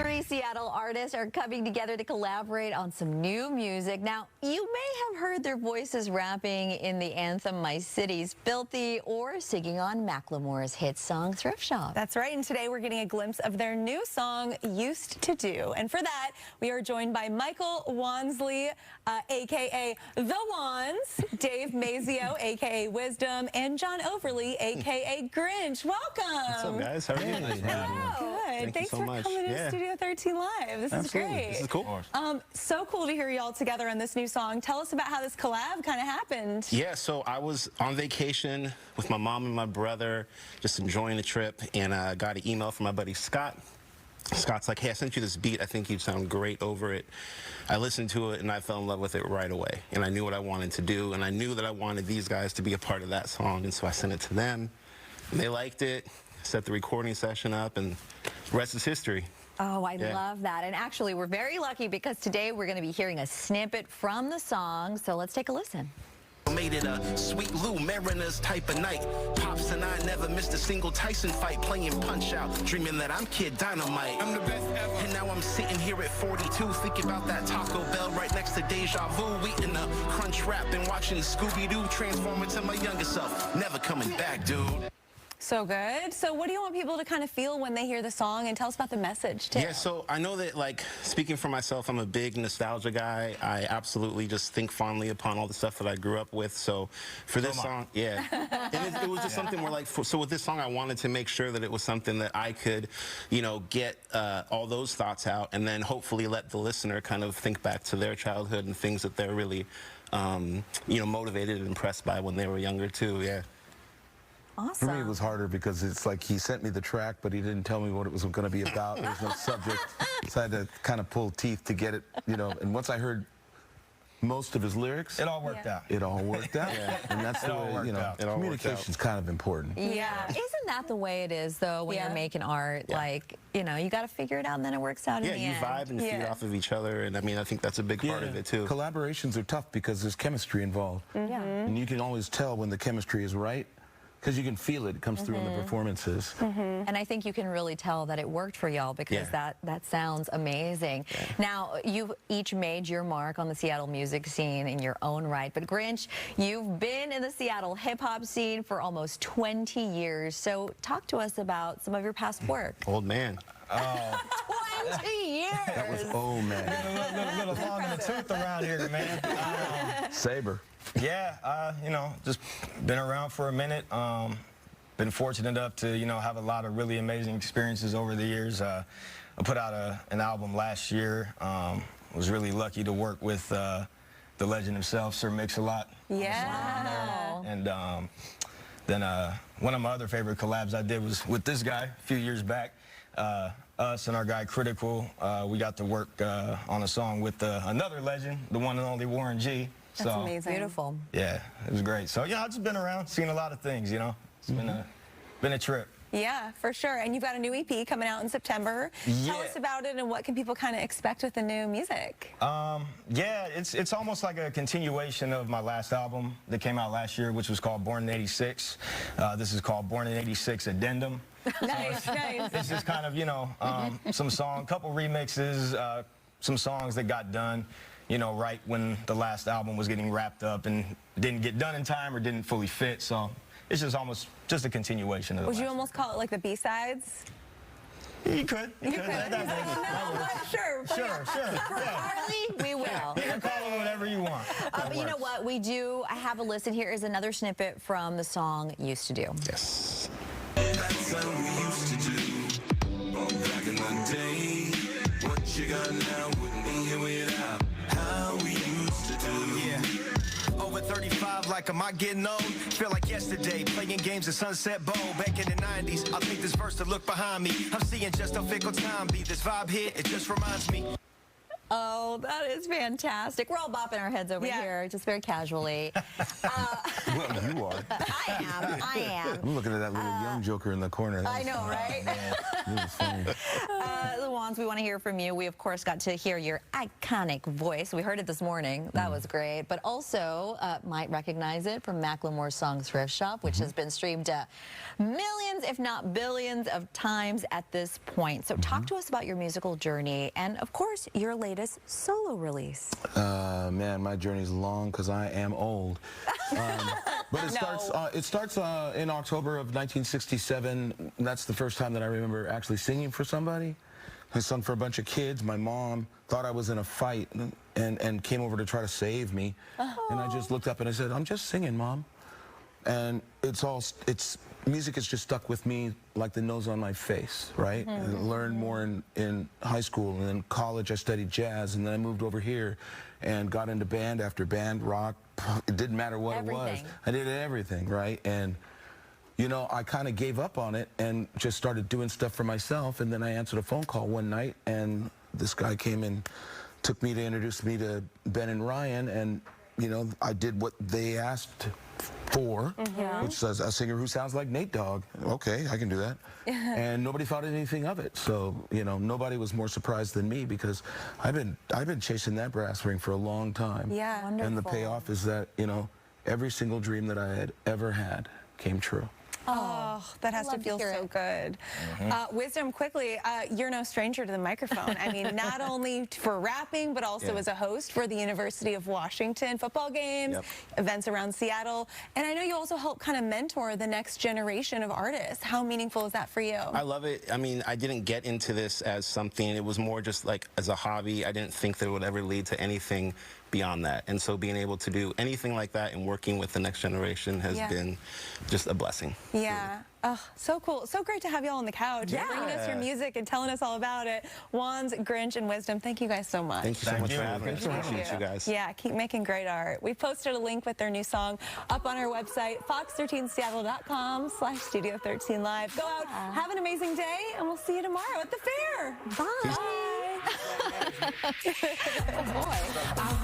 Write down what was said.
Three Seattle artists are coming together to collaborate on some new music. Now, you may have heard their voices rapping in the anthem My City's Filthy or singing on Macklemore's hit song Thrift Shop. That's right, and today we're getting a glimpse of their new song Used to Do. And for that, we are joined by Michael Wansley, a.k.a. The Wanz, Dave Mazio, a.k.a. Wizdom, and John Overly, a.k.a. Grynch. Welcome. What's up, guys? How are you? Hello. Good. Thanks so for much. coming to Studio 13 Live. This is great. This is cool. So cool to hear you all together on this new song. Tell us about how this collab kind of happened. Yeah, so I was on vacation with my mom and my brother, just enjoying the trip, and I got an email from my buddy Scott. Scott's like, hey, I sent you this beat. I think you'd sound great over it. I listened to it, and I fell in love with it right away. And I knew what I wanted to do, and I knew that I wanted these guys to be a part of that song, and so I sent it to them. And they liked it, set the recording session up, and the rest is history. Oh, I love that. And actually, we're very lucky because today we're going to be hearing a snippet from the song. So let's take a listen. Made it a sweet Lou Mariners type of night. Pops and I never missed a single Tyson fight, playing Punch Out, dreaming that I'm Kid Dynamite. I'm the best ever. And now I'm sitting here at 42, thinking about that Taco Bell right next to Deja Vu, eating a crunch wrap and watching Scooby-Doo transform into my younger self. Never coming back, dude. So good. So what do you want people to kind of feel when they hear the song, and tell us about the message too? Yeah, so I know that, like, speaking for myself, I'm a big nostalgia guy. I absolutely just think fondly upon all the stuff that I grew up with. So for this song, yeah. And it was just something where, like, so with this song, I wanted to make sure that it was something that I could, you know, get all those thoughts out, and then hopefully let the listener kind of think back to their childhood and things that they're really, you know, motivated and impressed by when they were younger too, yeah. Awesome. For me, it was harder because it's like he sent me the track, but he didn't tell me what it was going to be about. There was no subject, so I had to kind of pull teeth to get it, you know. And once I heard most of his lyrics, it all worked out. It all worked out, and that's the way, you know, communication's kind of important. Yeah. Isn't that the way it is, though, when you're making art? Like, you know, you got to figure it out, and then it works out in the end. Yeah, you vibe and feed off of each other, and I mean, I think that's a big part of it, too. Collaborations are tough because there's chemistry involved. And you can always tell when the chemistry is right, because you can feel it. It comes through in the performances. And I think you can really tell that it worked for y'all because that sounds amazing. Now, you've each made your mark on the Seattle music scene in your own right. But Grynch, you've been in the Seattle hip-hop scene for almost 20 years. So talk to us about some of your past work. Old man. 20 years! That was old man. Little long in the tooth around here, man. Saber. Yeah, you know, just been around for a minute. Been fortunate enough to, you know, have a lot of really amazing experiences over the years. I put out an album last year. Was really lucky to work with the legend himself, Sir Mix-a-Lot. Yeah. And then one of my other favorite collabs I did was with this guy a few years back. Us and our guy Critical, we got to work on a song with another legend, the one and only Warren G. That's amazing. Beautiful. Yeah, it was great. So yeah, I've just been around, seen a lot of things, you know. It's been a trip. Yeah, for sure. And you've got a new EP coming out in September. Tell us about it and what can people kind of expect with the new music? Yeah, it's almost like a continuation of my last album that came out last year, which was called Born in '86. This is called Born in '86 Addendum. Nice, nice. It's just kind of, you know, couple remixes, some songs that got done, you know, right when the last album was getting wrapped up and didn't get done in time or didn't fully fit. So it's just almost just a continuation of the Would you almost call it like the B-sides? You could. You could. Sure. Sure. For Harley, we will. You can call it whatever you want. But you know what? I have a listen. Here is another snippet from the song Used to Do. Yes. That's how we used to do. Oh, back in the day. What you got now wouldn't be here without how we used to do. Yeah. Over 35, like am I getting old? Feel like yesterday, playing games at Sunset Bowl. Back in the 90s, I think this verse to look behind me. I'm seeing just how fickle time be. This vibe here, it just reminds me. Oh, that is fantastic. We're all bopping our heads over here, just very casually. Well, you are. I am. I'm looking at that little young joker in the corner. I know, right? It was funny. The Wanz, we want to hear from you. We, of course, got to hear your iconic voice. We heard it this morning. That was great. But also might recognize it from Macklemore's song Thrift Shop, which has been streamed millions, if not billions of times at this point. So talk to us about your musical journey and, of course, your latest solo release. Man, my journey's long because I am old. But it starts in October of 1967. That's the first time that I remember actually singing for somebody. I sung for a bunch of kids. My mom thought I was in a fight and came over to try to save me. And I just looked up and I said, "I'm just singing, Mom." And music has just stuck with me like the nose on my face, right? I learned more in high school, and in college I studied jazz, and then I moved over here and got into band after band, rock. It didn't matter what it was. I did everything, right? And you know, I kind of gave up on it and just started doing stuff for myself. And then I answered a phone call one night, and this guy came and took me to introduce me to Ben and Ryan, and you know, I did what they asked for, which says a singer who sounds like Nate Dogg. Okay, I can do that. And nobody thought anything of it. So, you know, nobody was more surprised than me, because I've been chasing that brass ring for a long time. Yeah, and the payoff is that, you know, every single dream that I had ever had came true. Oh, that has to feel so good. Wizdom, quickly, you're no stranger to the microphone. I mean, not only for rapping, but also as a host for the University of Washington football games, events around Seattle. And I know you also help kind of mentor the next generation of artists. How meaningful is that for you? I love it. I mean, I didn't get into this as something. It was more just like as a hobby. I didn't think that it would ever lead to anything beyond that. And so being able to do anything like that and working with the next generation has been just a blessing. Yeah. Oh, so cool. So great to have you all on the couch, bringing us your music and telling us all about it. Wanz, Grynch, and Wizdom, thank you guys so much. Thank you so much for having us. Appreciate you guys. Yeah, keep making great art. We posted a link with their new song up on our website, fox13seattle.com/studio13live. Go out, have an amazing day, and we'll see you tomorrow at the fair. Bye. Oh, boy.